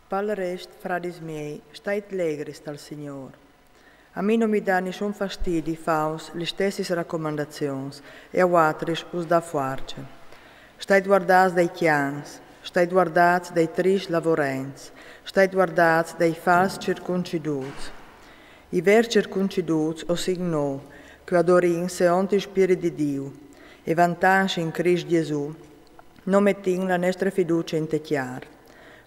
Pal rest, fradis miei, stait legris dal Signor. A me non mi dà nessun fastidio faus le stesse raccomandazioni e a altri us da farce. Stait guardats dai chians, stait guardats dai tris lavorents, stait guardats dai fals circunciduts. I ver circunciduts o signo che adorin seont il Spirito di Dio e vantanci in Cristo Gesù, non mettin la nostra fiducia in te chiar.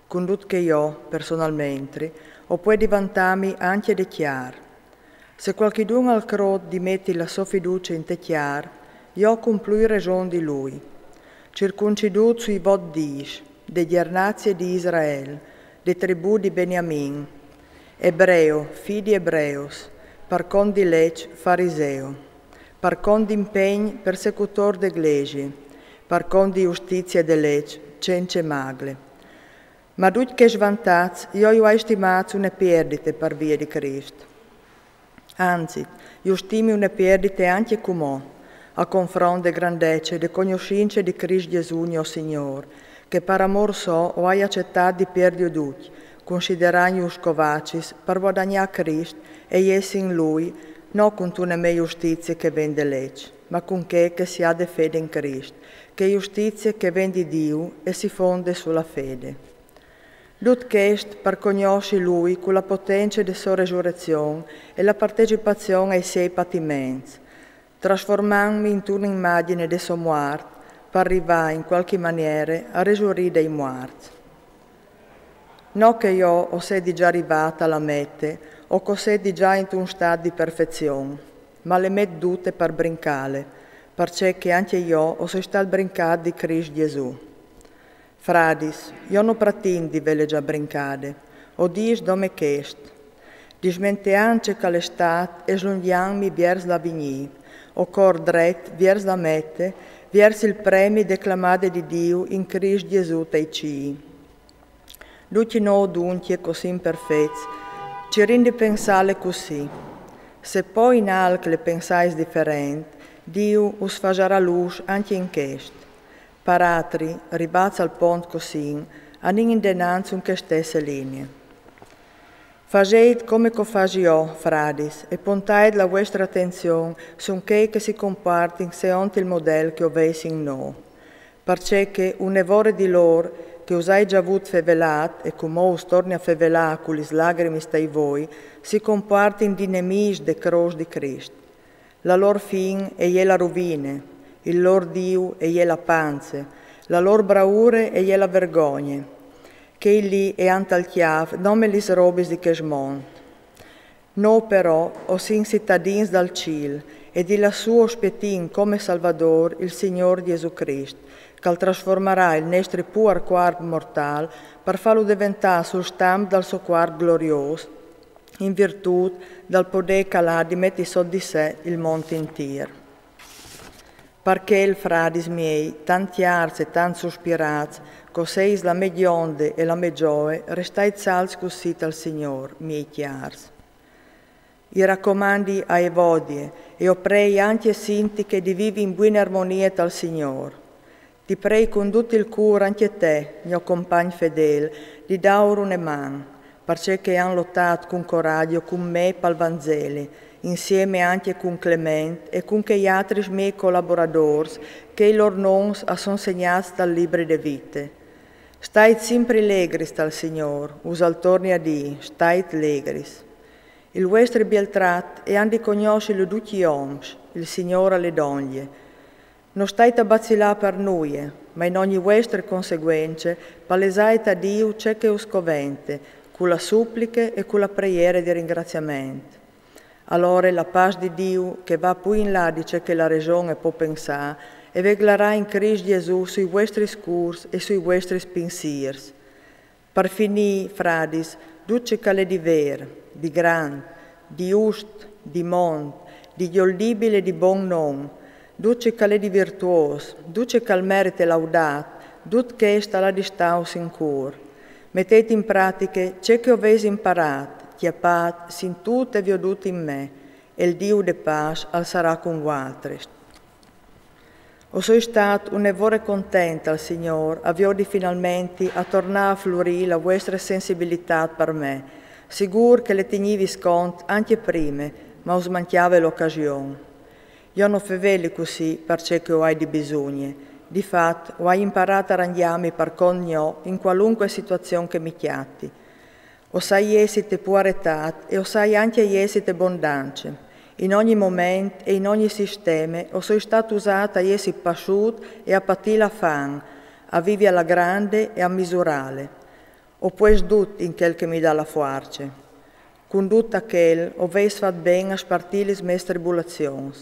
Condut che io, personalmente, o puoi diventami anche de chiar. Se qualcuno al crod di metti la sua fiducia in te chiar, io complui ragion di lui. Circuncidut sui vot dis, degli arnazie di Israele, de tribù di Beniamin, ebreo, fidi ebreus, par con di leg fariseo, par con di impegn persecutor de glesi, par con di giustizia de leg, cence magle. Ma tutti che svantats, io ho stimato una perdita per via di Cristo. Anzi, io stimi una perdita anche come a confronto de grandezze e de conoscenza di Cristo Gesù, mio Signore, che per amor so ho accettato di perdere tutti, considerando os covacis per guadagnare Cristo e essi in Lui, non con una mia giustizia che vende legge, ma con che si ha de fede in Cristo, che giustizia che vende Dio e si fonde sulla fede. Lut chest per conoscere Lui con la potenza della sua resurrezione e la partecipazione ai suoi patimenti, trasformandomi in un'immagine del suo morto per arrivare in qualche maniera a risorgere dai morti. Non che io ho sedi già arrivata alla meta o che sedi già in un stato di perfezione, ma le metto tutte per brincare, perché anche io ho stato brincato di Cristo Gesù. Fradis, io non pretendo di vele già brincare, o dis dome chest. Dismenteance che l'estate e slunghianmi vers la vigni, o cor dret vers la mette, vers il premio declamato di Dio in Cristo Gesù tei cii. Tutti noi dunque così imperfetti, ci rende pensare così. Se poi in altre pensais differenti, Dio us farà luce anche in questo. Per altri, ribazza al ponte così, a in denanza un che stesse linee. Facete come faccio io, fradis, e puntate la vostra attenzione su un che si comporti secondo il modello che avete in noi. Perché un evore di loro, che usai già avuto fevelat, e come us torni a fevelare con le lacrime stai voi, si comporti di nemici de croce di Cristo. La loro fin è la rovina, il loro Dio è la panza, la loro bravura è la vergogna, che lì è ante al chiave, non me lis robis di che smont. Noi però, o sin cittadini dal cielo, e di la sua ospietin come Salvador, il Signore Gesù Cristo, che trasformerà il nostro pur corpo mortale per farlo diventare sul stampo dal suo corpo glorioso, in virtù del potere calare di mettere sotto di sé il monte intero. Perché il fradis miei, tanti arzi e tanti sospirati, coseis la medionde e la megioe, restai salz così al Signor, miei chiars. I raccomandi a Evodie e oprei anche sinti che di vivi in buona armonia dal Signor. Ti prei con tutto il cuore anche te, mio compagno fedele, di dare una mano, perché han lottato con coraggio con me pal Vangelo, insieme anche con Clemente e con gli altri miei collaboratori che i loro nomi sono segnati dal libro de vite. Stai sempre legris dal Signor, usal torni a di, stai legris. Il vostro bieltrat e han di conoscere tutti gli uomini, il Signore alle donne. Non stai a bazzilare per noi, ma in ogni vostra conseguenza palesai a Dio ciò che us covente, con la suppliche e con la preghiera di ringraziamento. Allora la pace di Dio, che va più in là di ciò che la ragione può pensare, e veglerà in Cristo Gesù sui vostri scurs e sui vostri pensieri. Per finire, fradis, duce che è di vero, di grande, di giusto, di mondo, di giudibile e di buon nome, duce che è di virtuoso, duce che il merito è laudato, duce che sta la distanza in cuore. Mettete in pratica ciò che avete imparato, chiappat, sin tutte vi ho dute in me, e il Dio de pace al sarà con voi. O sono stato un'evore contenta al Signore, avviodi finalmente a tornare a florire la vostra sensibilità per me, sicuro che le tenivi scont anche prima, ma us manchiava l'occasione. Io non facevo così perché ho di bisogno. Di fatto, ho imparato a rangiarmi per conto in qualunque situazione che mi chiatti. O sai essere puaretat e o sai anche essere abbondanza. In ogni momento e in ogni sistema o sono stato usata a essere pasciuto e a patire la fan, a vivere alla grande e a misurare. O pues tutto in quel che mi dà la forza. Con tutto quel ho fatto bene a spartire le mie tribulazioni.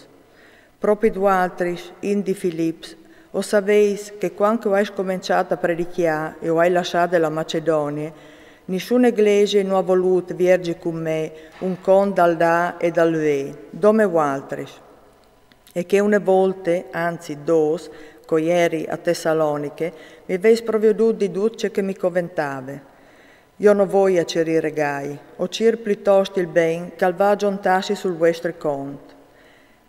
Proprio tu altri, Indi Philipps, o sapeis che quando ho cominciato a predicare e ho lasciato la Macedonia, nessuna iglesia non ha voluto viergi con me un con dal da e dal ve, dome altri. E che una volta, anzi dos, ieri a Tessaloniche, mi aveis provveduto di tutto che mi coventava. Io non voglio cerire regai, o cer piuttosto il ben che va giuntassi sul vostro conto.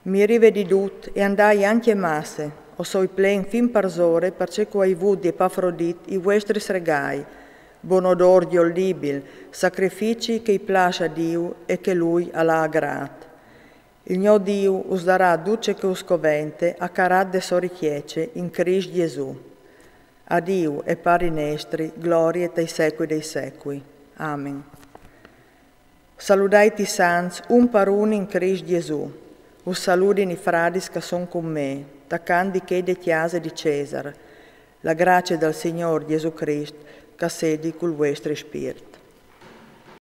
Mi rivedi tutto e andai anche a masse, o soi plen fin parzore perché hai avuto di Epafrodit i vostri regai, buon odor di olibil, sacrifici che piace a Dio e che Lui ha aggrato. Il mio Dio us darà duce che us covente a carat de sorichiece in Cristo Gesù. A Dio e pari nestri, gloria dei secoli dei secoli. Amen. Saludai ti sans un per uno in Cristo Gesù. Us saludin i fradis che son con me, taccandi che de chiese di Cesare. La grazia del Signore Gesù Cristo che sedi col vostro spirito.